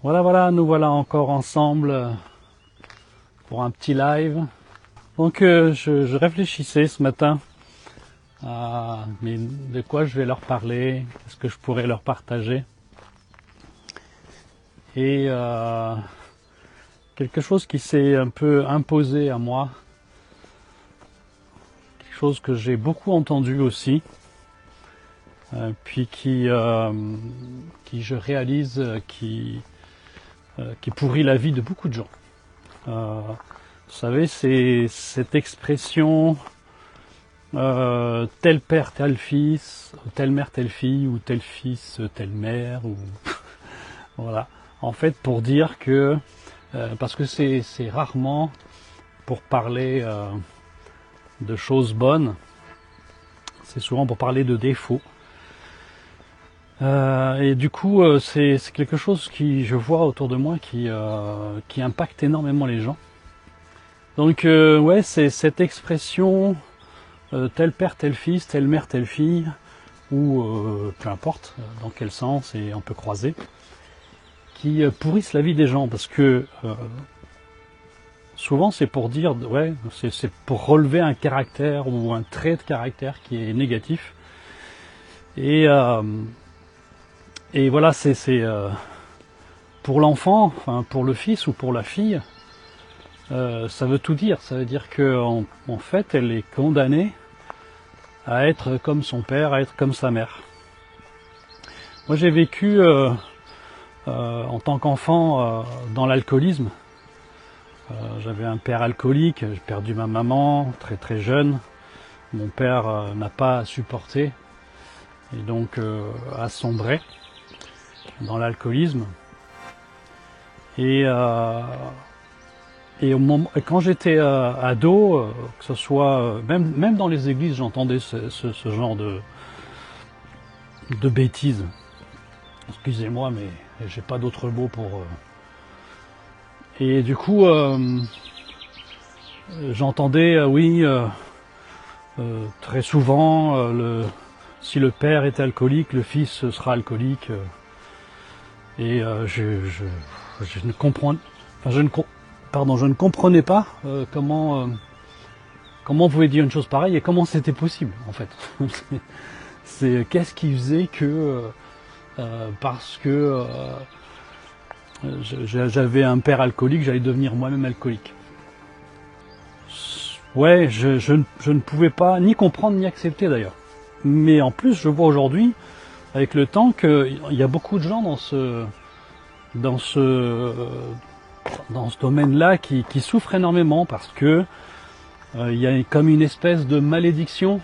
Voilà, nous voilà encore ensemble pour un petit live. Donc je réfléchissais ce matin à mais de quoi je vais leur parler, qu'est-ce que je pourrais leur partager. Et quelque chose qui s'est un peu imposé à moi, quelque chose que j'ai beaucoup entendu aussi, puis qui je réalise qui pourrit la vie de beaucoup de gens. Vous savez, c'est cette expression tel père, tel fils, telle mère, telle fille, ou tel fils, telle mère, ou voilà. En fait, pour dire que, parce que c'est rarement pour parler de choses bonnes, c'est souvent pour parler de défauts. Et du coup, c'est quelque chose qui, je vois autour de moi, qui impacte énormément les gens. Donc, ouais, c'est cette expression tel père, tel fils, telle mère, telle fille, ou peu importe dans quel sens, et on peut croiser, qui pourrissent la vie des gens, parce que souvent c'est pour dire, ouais, c'est pour relever un caractère ou un trait de caractère qui est négatif. Et voilà, c'est pour l'enfant, enfin pour le fils ou pour la fille, ça veut tout dire. Ça veut dire que en fait, elle est condamnée à être comme son père, à être comme sa mère. Moi, j'ai vécu en tant qu'enfant dans l'alcoolisme. J'avais un père alcoolique, j'ai perdu ma maman très très jeune. Mon père n'a pas supporté et donc a sombré dans l'alcoolisme. Et quand j'étais ado, que ce soit même dans les églises, j'entendais ce genre de bêtises. Excusez-moi, mais j'ai pas d'autre mot pour. Et du coup, j'entendais, oui, très souvent, si le père est alcoolique, le fils sera alcoolique. Et je ne comprends, enfin, je ne comprenais pas comment on pouvait dire une chose pareille et comment c'était possible en fait. C'est qu'est-ce qui faisait que parce que j'avais un père alcoolique, j'allais devenir moi-même alcoolique. Ouais, je ne pouvais pas ni comprendre ni accepter d'ailleurs. Mais en plus, je vois aujourd'hui, avec le temps, qu'il y a beaucoup de gens dans ce domaine-là qui souffrent énormément parce que il y a comme une espèce de malédiction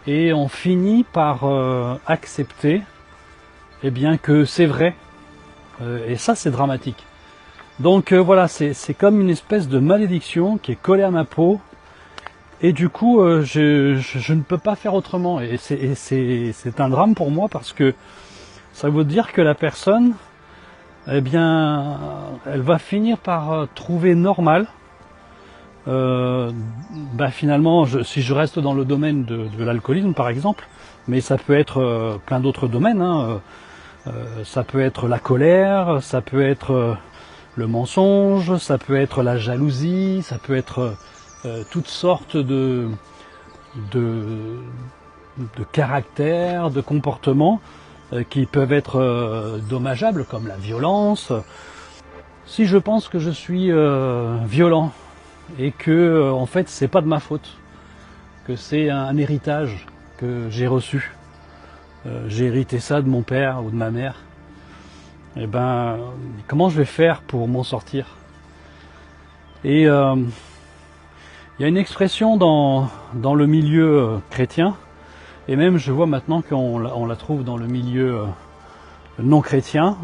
et on finit par accepter eh bien que c'est vrai et ça c'est dramatique. Donc voilà, c'est comme une espèce de malédiction qui est collée à ma peau et du coup je ne peux pas faire autrement et c'est un drame pour moi parce que ça veut dire que la personne eh bien, elle va finir par trouver normal, finalement, si je reste dans le domaine de l'alcoolisme par exemple, mais ça peut être plein d'autres domaines, hein, ça peut être la colère, ça peut être le mensonge, ça peut être la jalousie, ça peut être toutes sortes de caractères, de comportements qui peuvent être dommageables, comme la violence. Si je pense que je suis violent et que en fait c'est pas de ma faute, que c'est un héritage que j'ai reçu, j'ai hérité ça de mon père ou de ma mère, et ben comment je vais faire pour m'en sortir? Et il y a une expression dans le milieu chrétien, et même je vois maintenant qu'on la trouve dans le milieu non chrétien,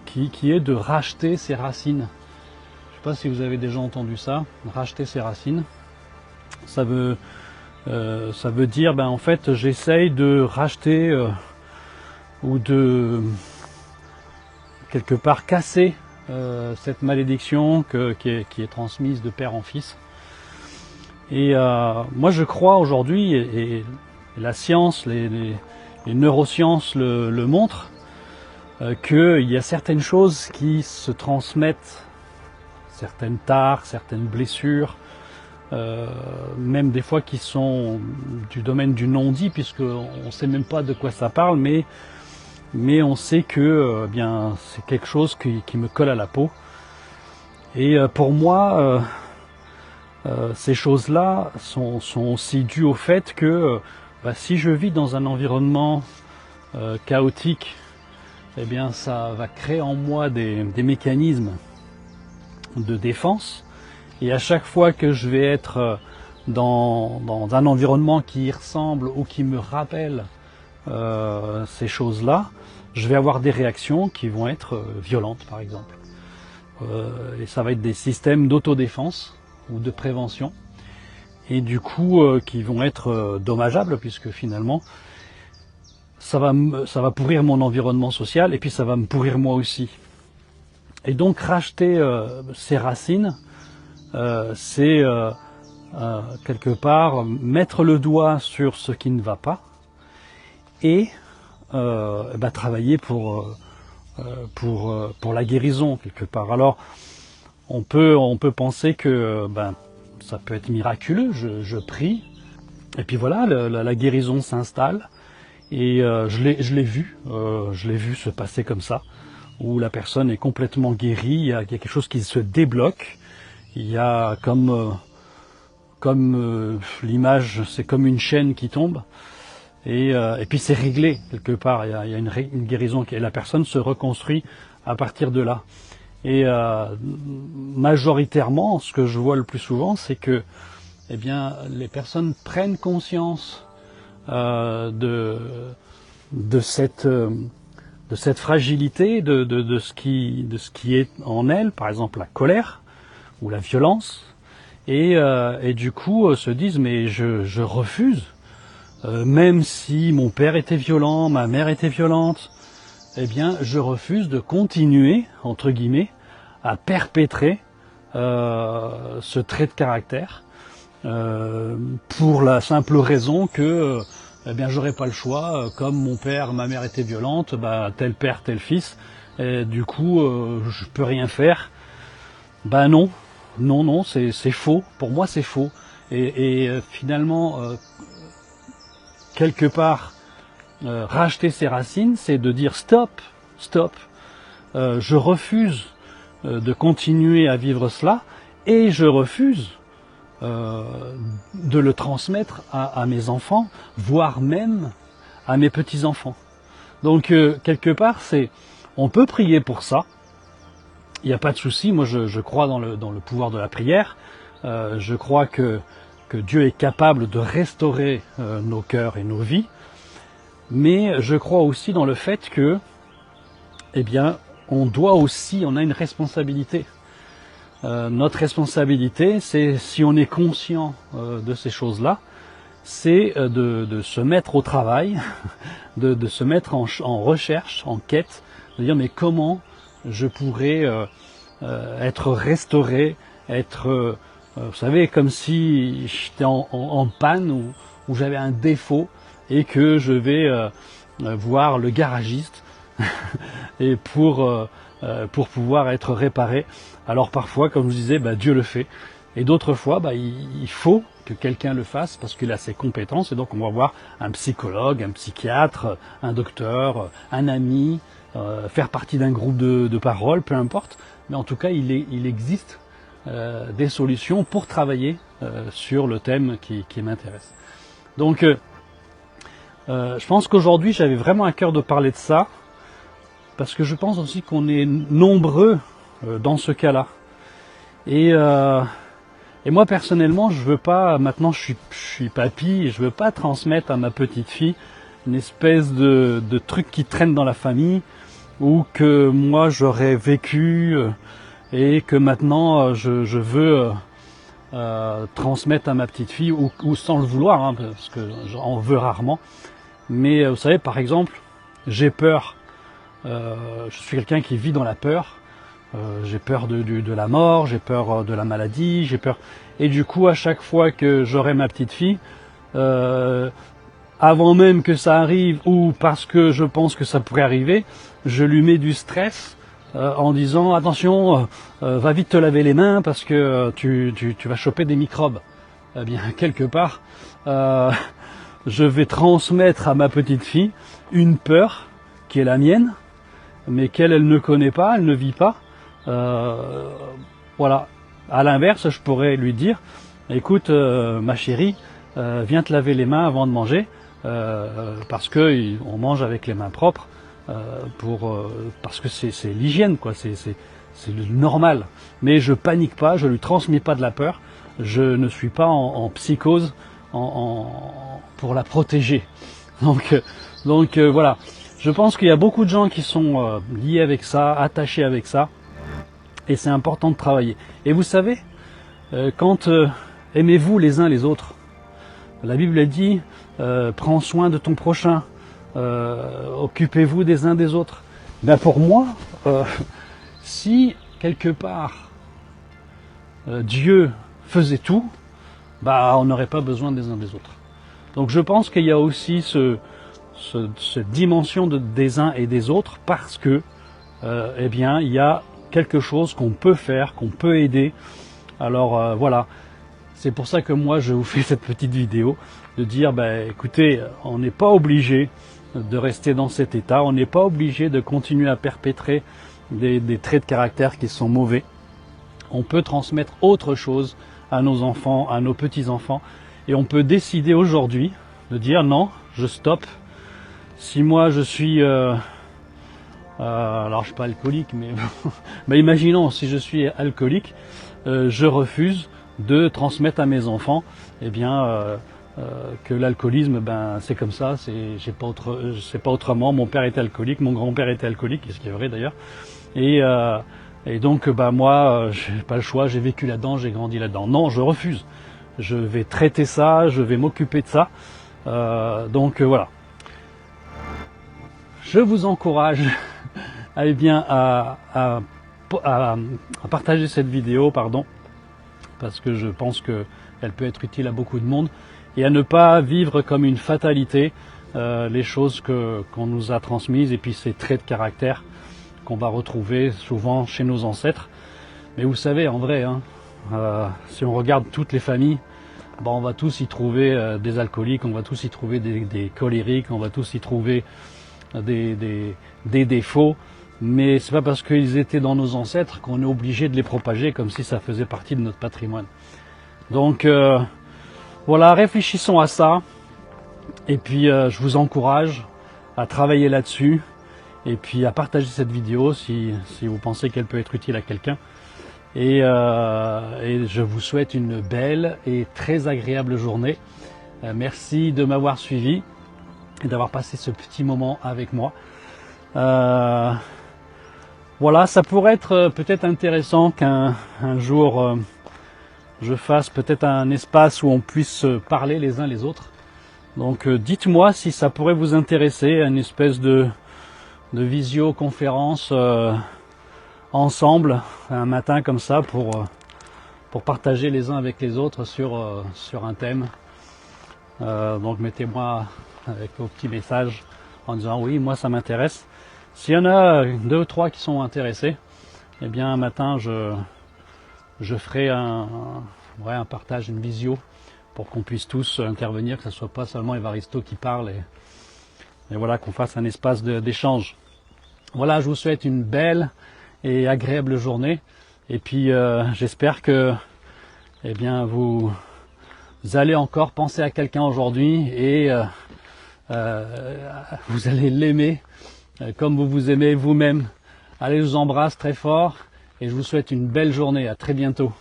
qui est de racheter ses racines. Je ne sais pas si vous avez déjà entendu ça, racheter ses racines. Ça veut dire, en fait, j'essaye de racheter ou de quelque part casser cette malédiction qui est transmise de père en fils. Et moi je crois aujourd'hui, et la science, les neurosciences le montrent, qu'il y a certaines choses qui se transmettent, certaines tares, certaines blessures, même des fois qui sont du domaine du non-dit, puisqu'on ne sait même pas de quoi ça parle, mais on sait que bien c'est quelque chose qui me colle à la peau. Et pour moi, ces choses-là sont aussi dues au fait que si je vis dans un environnement chaotique, eh bien ça va créer en moi des mécanismes de défense. Et à chaque fois que je vais être dans un environnement qui y ressemble ou qui me rappelle ces choses-là, je vais avoir des réactions qui vont être violentes, par exemple. Et ça va être des systèmes d'autodéfense ou de prévention, et du coup qui vont être dommageables, puisque finalement ça va pourrir mon environnement social, et puis ça va me pourrir moi aussi. Et donc racheter ces racines, c'est quelque part mettre le doigt sur ce qui ne va pas, et travailler pour la guérison quelque part. Alors on peut penser que ça peut être miraculeux, je prie, et puis voilà, la guérison s'installe, et je l'ai vu se passer comme ça, où la personne est complètement guérie, il y a quelque chose qui se débloque, il y a comme l'image, c'est comme une chaîne qui tombe, et puis c'est réglé quelque part, il y a une guérison, et la personne se reconstruit à partir de là. Et majoritairement, ce que je vois le plus souvent, c'est que les personnes prennent conscience de cette fragilité, de ce qui est en elles, par exemple la colère ou la violence, et du coup se disent mais je refuse, même si mon père était violent, ma mère était violente, je refuse de continuer, entre guillemets, à perpétrer ce trait de caractère, pour la simple raison que j'aurais pas le choix, comme mon père, ma mère étaient violentes, tel père, tel fils, et du coup je peux rien faire. Non, c'est faux, pour moi c'est faux, et finalement quelque part racheter ses racines, c'est de dire stop, je refuse de continuer à vivre cela, et je refuse de le transmettre à mes enfants, voire même à mes petits-enfants. Donc quelque part, on peut prier pour ça, il n'y a pas de souci. Moi je crois dans le pouvoir de la prière, je crois que Dieu est capable de restaurer nos cœurs et nos vies, mais je crois aussi dans le fait que on a une responsabilité. Notre responsabilité, c'est, si on est conscient de ces choses-là, c'est de se mettre au travail, de se mettre en recherche, en quête, de dire mais comment je pourrais être restauré, être, vous savez, comme si j'étais en panne, ou j'avais un défaut, et que je vais voir le garagiste et pour pouvoir être réparé. Alors parfois, comme je vous disais, Dieu le fait, et d'autres fois il faut que quelqu'un le fasse parce qu'il a ses compétences, et donc on va voir un psychologue, un psychiatre, un docteur, un ami, faire partie d'un groupe de parole, peu importe, mais en tout cas il existe des solutions pour travailler sur le thème qui m'intéresse. Donc je pense qu'aujourd'hui j'avais vraiment à cœur de parler de ça, parce que je pense aussi qu'on est nombreux dans ce cas-là. Et moi personnellement, je veux pas, maintenant je suis papy, et je veux pas transmettre à ma petite fille une espèce de truc qui traîne dans la famille, ou que moi j'aurais vécu, et que maintenant je veux transmettre à ma petite fille, ou sans le vouloir, parce que j'en veux rarement. Mais vous savez, par exemple, j'ai peur. Je suis quelqu'un qui vit dans la peur. J'ai peur de la mort, j'ai peur de la maladie, j'ai peur. Et du coup, à chaque fois que j'aurai ma petite fille, à avant même que ça arrive ou parce que je pense que ça pourrait arriver, je lui mets du stress en disant attention, va vite te laver les mains parce que tu vas choper des microbes. Eh bien, quelque part, je vais transmettre à ma petite fille une peur qui est la mienne, mais qu'elle ne connaît pas, elle ne vit pas. Voilà. À l'inverse, je pourrais lui dire, écoute, ma chérie, viens te laver les mains avant de manger, parce que on mange avec les mains propres, parce que c'est l'hygiène, quoi. C'est le normal. Mais je panique pas, je lui transmets pas de la peur. Je ne suis pas en psychose pour la protéger. Donc voilà. Je pense qu'il y a beaucoup de gens qui sont liés avec ça, attachés avec ça, et c'est important de travailler. Et vous savez, quand aimez-vous les uns les autres, la Bible dit prends soin de ton prochain, occupez-vous des uns des autres. Ben pour moi, si quelque part Dieu faisait tout, bah on n'aurait pas besoin des uns des autres. Donc je pense qu'il y a aussi cette dimension des uns et des autres parce que eh bien il y a quelque chose qu'on peut faire, qu'on peut aider. Alors voilà, c'est pour ça que moi je vous fais cette petite vidéo de dire ben écoutez, on n'est pas obligé de rester dans cet état, on n'est pas obligé de continuer à perpétrer des traits de caractère qui sont mauvais. On peut transmettre autre chose à nos enfants, à nos petits-enfants, et on peut décider aujourd'hui de dire non, je stoppe. Si moi je suis, alors je suis pas alcoolique, mais imaginons si je suis alcoolique, je refuse de transmettre à mes enfants, eh bien que l'alcoolisme, ben c'est comme ça, c'est pas autrement. Mon père était alcoolique, mon grand-père était alcoolique, ce qui est vrai d'ailleurs, et donc bah moi j'ai pas le choix, j'ai vécu là-dedans, j'ai grandi là-dedans. Non, je refuse. Je vais traiter ça, je vais m'occuper de ça. Donc voilà. Je vous encourage eh bien, à partager cette vidéo, pardon, parce que je pense qu'elle peut être utile à beaucoup de monde, et à ne pas vivre comme une fatalité les choses qu'on nous a transmises et puis ces traits de caractère qu'on va retrouver souvent chez nos ancêtres. Mais vous savez, en vrai, hein, si on regarde toutes les familles, on va tous y trouver des alcooliques, on va tous y trouver des colériques, on va tous y trouver des défauts, mais c'est pas parce qu'ils étaient dans nos ancêtres qu'on est obligé de les propager comme si ça faisait partie de notre patrimoine. Donc voilà, réfléchissons à ça, et puis je vous encourage à travailler là-dessus, et puis à partager cette vidéo si vous pensez qu'elle peut être utile à quelqu'un. Et je vous souhaite une belle et très agréable journée. Merci de m'avoir suivi et d'avoir passé ce petit moment avec moi. Voilà, ça pourrait être peut-être intéressant qu'un jour je fasse peut-être un espace où on puisse parler les uns les autres. Donc dites-moi si ça pourrait vous intéresser, une espèce de visioconférence ensemble un matin comme ça pour partager les uns avec les autres sur un thème. Donc mettez-moi avec vos petits messages en disant oui, moi ça m'intéresse. S'il y en a 2 ou 3 qui sont intéressés, eh bien un matin je ferai un partage, une visio pour qu'on puisse tous intervenir, que ce soit pas seulement Evaristo qui parle et voilà, qu'on fasse un espace d'échange. Voilà, je vous souhaite une belle et agréable journée, et puis j'espère que eh bien vous allez encore penser à quelqu'un aujourd'hui et vous allez l'aimer comme vous vous aimez vous-même. Allez, je vous embrasse très fort et je vous souhaite une belle journée. À très bientôt.